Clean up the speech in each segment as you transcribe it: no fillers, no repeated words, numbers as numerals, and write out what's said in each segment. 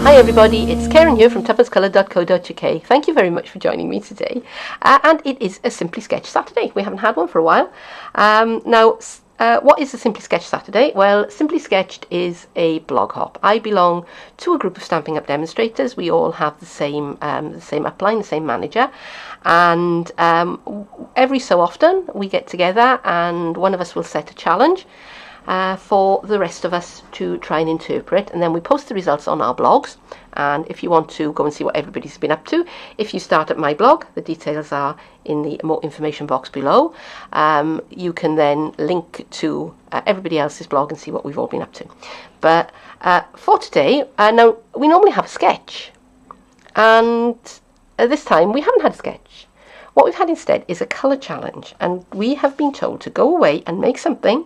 Hi everybody, it's Keren here from tuppencecoloured.co.uk. Thank you very much for joining me today. And it is a Simply Sketch Saturday. We haven't had one for a while. What is a Simply Sketch Saturday? Well, Simply Sketched is a blog hop. I belong to a group of Stampin' Up demonstrators. We all have the same upline, the same manager. And every so often we get together and one of us will set a challenge for the rest of us to try and interpret, and then we post the results on our blogs. And if you want to go and see what everybody's been up to, if you start at my blog, the details are in the more information box below. You can then link to everybody else's blog and see what we've all been up to. But for today, now we normally have a sketch, and this time we haven't had a sketch. What we've had instead is a colour challenge, and we have been told to go away and make something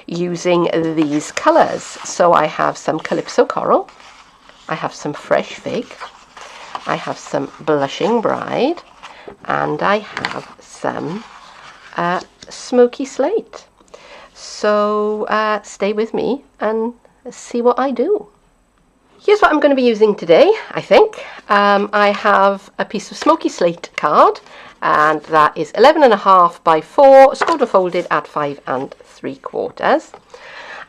using these colours. So I have some Calypso Coral, I have some Fresh Fig, I have some Blushing Bride, and I have some Smoky Slate. So stay with me and see what I do. Here's what I'm going to be using today, I think. I have a piece of Smoky Slate card, and that is 11.5 by 4, scored and folded at 5 3/4.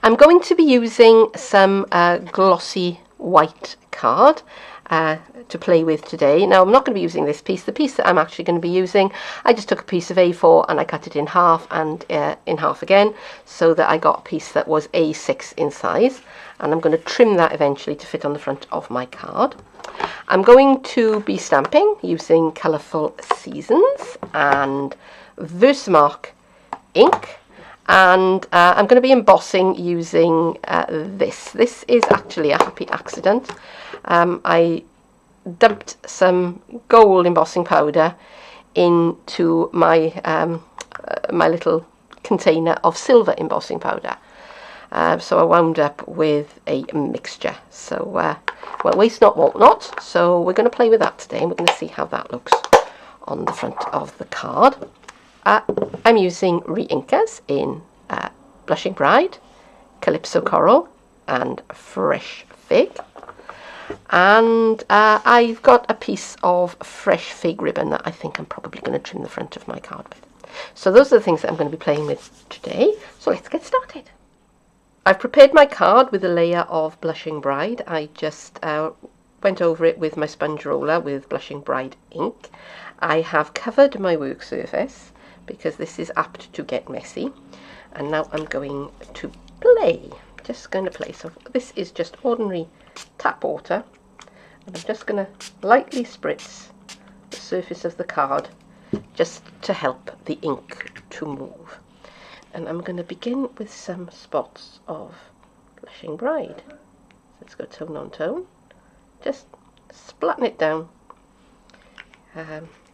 I'm going to be using some glossy white card to play with today. Now, I'm not going to be using this piece. The piece that I'm actually going to be using, I just took a piece of A4 and I cut it in half and in half again, so that I got a piece that was A6 in size, and I'm going to trim that eventually to fit on the front of my card. I'm going to be stamping using Colourful Seasons and Versamark ink, and I'm going to be embossing using this. This is actually a happy accident. I dumped some gold embossing powder into my my little container of silver embossing powder. So I wound up with a mixture. So, well, waste not, want not. So we're going to play with that today, and we're going to see how that looks on the front of the card. I'm using re-inkers in Blushing Bride, Calypso Coral, and Fresh Fig. And I've got a piece of Fresh Fig ribbon that I think I'm probably going to trim the front of my card with. So those are the things that I'm going to be playing with today. So let's get started. I've prepared my card with a layer of Blushing Bride. I just went over it with my sponge roller with Blushing Bride ink. I have covered my work surface because this is apt to get messy. And now I'm going to play. Just going to play. So this is just ordinary tap water. And I'm just going to lightly spritz the surface of the card just to help the ink to move. And I'm going to begin with some spots of Blushing Bride. So let's go tone on tone. Just splatting it down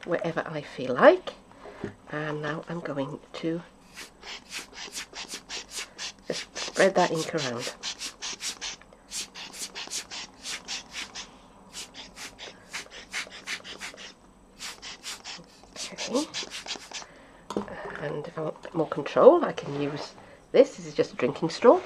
wherever I feel like. And now I'm going to just spread that ink around. Okay. And if I want a bit more control, I can use this. This is just a drinking straw.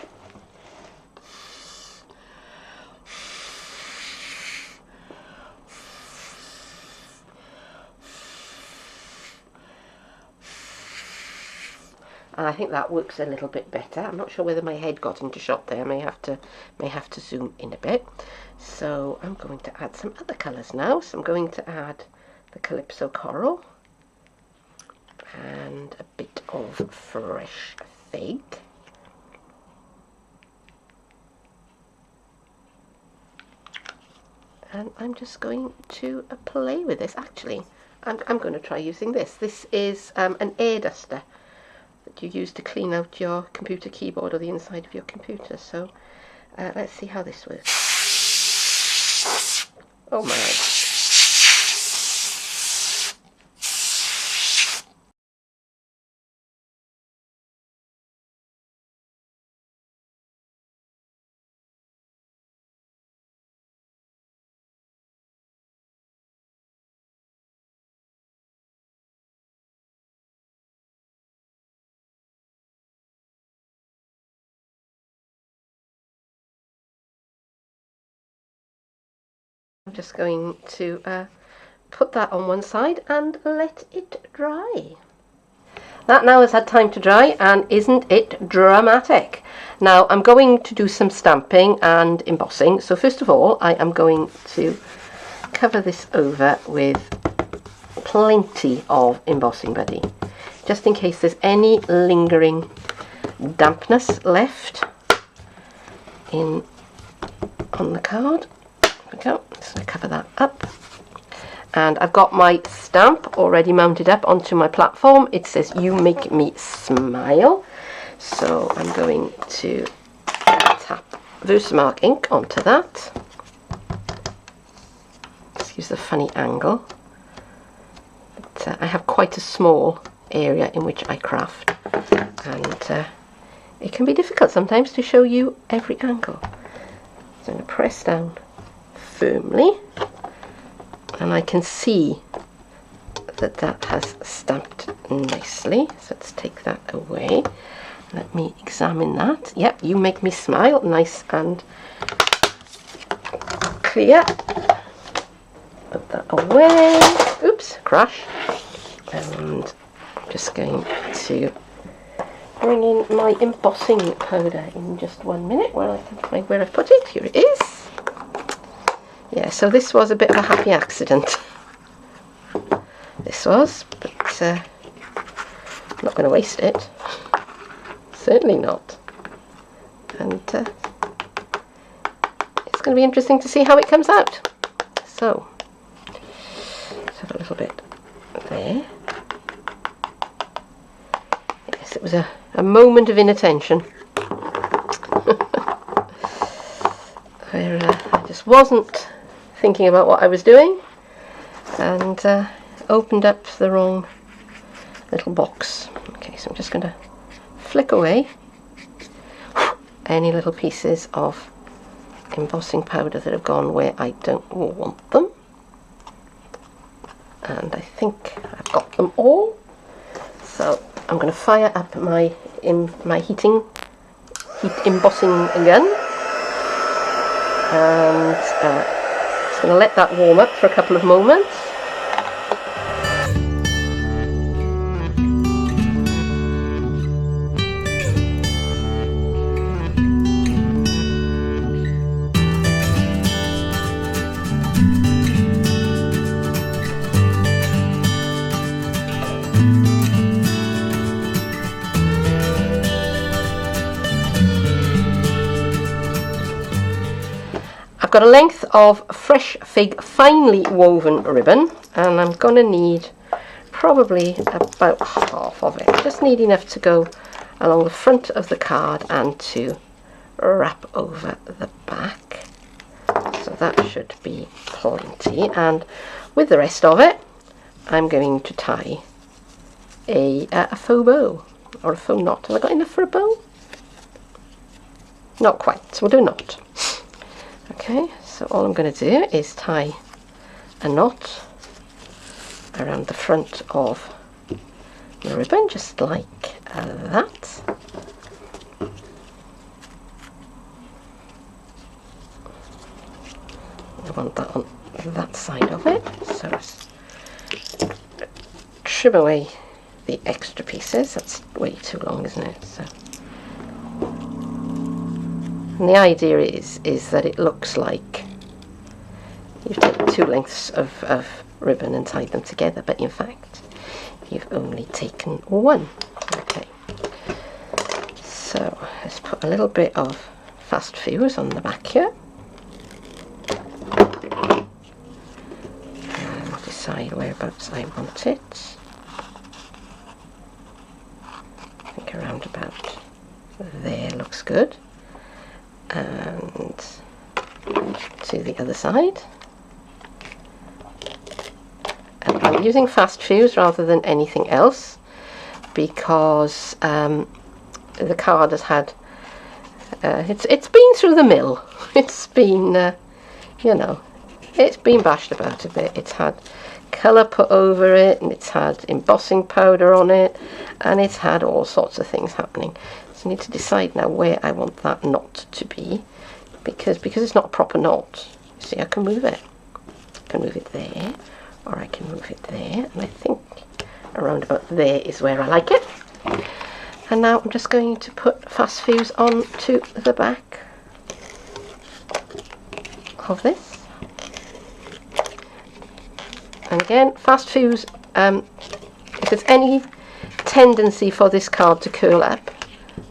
And I think that works a little bit better. I'm not sure whether my head got into shot there. I may have to zoom in a bit. So I'm going to add some other colours now. So I'm going to add the Calypso Coral and a bit of Fresh Fig. And I'm just going to play with this. Actually, I'm going to try using this. This is an air duster that you use to clean out your computer keyboard or the inside of your computer. So let's see how this works. Oh my. I'm just going to put that on one side and let it dry. That now has had time to dry, and isn't it dramatic? Now I'm going to do some stamping and embossing. So first of all, I am going to cover this over with plenty of embossing buddy, just in case there's any lingering dampness left on the card. There we go. Just going to cover that up. And I've got my stamp already mounted up onto my platform. It says, "You make me smile." So I'm going to tap Versamark ink onto that. Excuse the funny angle. But, I have quite a small area in which I craft, and it can be difficult sometimes to show you every angle. So I'm going to press down firmly, and I can see that that has stamped nicely. So let's take that away. Let me examine that. Yep, "You make me smile," nice and clear. Put that away. Oops, crash. And I'm just going to bring in my embossing powder in just 1 minute while I can find where I've put it. Here it is. Yeah, so this was a bit of a happy accident. This was, but I'm not going to waste it. Certainly not. And it's going to be interesting to see how it comes out. So, let's have a little bit there. Yes, it was a moment of inattention. Where I just wasn't thinking about what I was doing, and opened up the wrong little box. Okay, so I'm just going to flick away any little pieces of embossing powder that have gone where I don't want them. And I think I've got them all. So I'm going to fire up my heat embossing gun, and just going to let that warm up for a couple of moments. I've got a length of fresh fig finely woven ribbon, and I'm going to need probably about half of it. Just need enough to go along the front of the card and to wrap over the back. So that should be plenty. And with the rest of it, I'm going to tie a faux bow, or a faux knot. Have I got enough for a bow? Not quite, so we'll do a knot. Okay, so all I'm going to do is tie a knot around the front of the ribbon, just like that. I want that on that side of it, so let's trim away the extra pieces. That's way too long, isn't it? So. And the idea is that it looks like you've taken two lengths of ribbon and tied them together, but in fact you've only taken one. Okay, so let's put a little bit of fast fuse on the back here and decide whereabouts I want it. I think around about there looks good. And to the other side. And I'm using fast fuse rather than anything else because the card has had it's been through the mill. It's been you know, it's been bashed about a bit. It's had colour put over it, and it's had embossing powder on it, and it's had all sorts of things happening. So I need to decide now where I want that knot to be, because it's not a proper knot. See, I can move it. can move it there, or I can move it there, and I think around about there is where I like it. And now I'm just going to put fast fuse on to the back of this. And again, fast fuse, if there's any tendency for this card to curl up,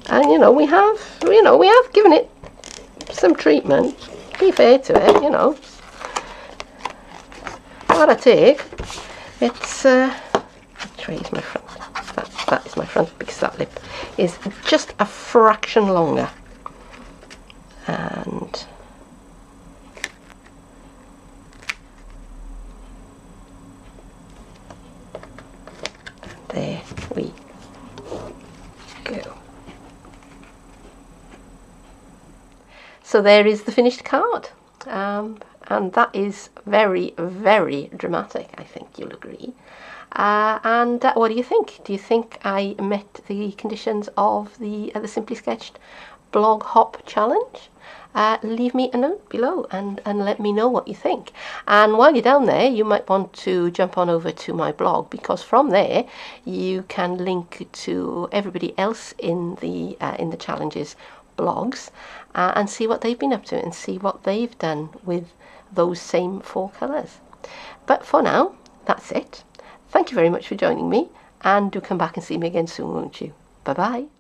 and we have given it some treatment, be fair to it, what I take, it's which way is my front? That is my front, because that lip is just a fraction longer. And there we go. So there is the finished card. And that is very, very dramatic, I think you'll agree. And what do you think? Do you think I met the conditions of the Simply Sketched blog hop challenge? Leave me a note below and let me know what you think. And while you're down there, you might want to jump on over to my blog, because from there you can link to everybody else in the challenge's blogs and see what they've been up to and see what they've done with those same 4 colours. But for now, that's it. Thank you very much for joining me, and do come back and see me again soon, won't you? Bye bye.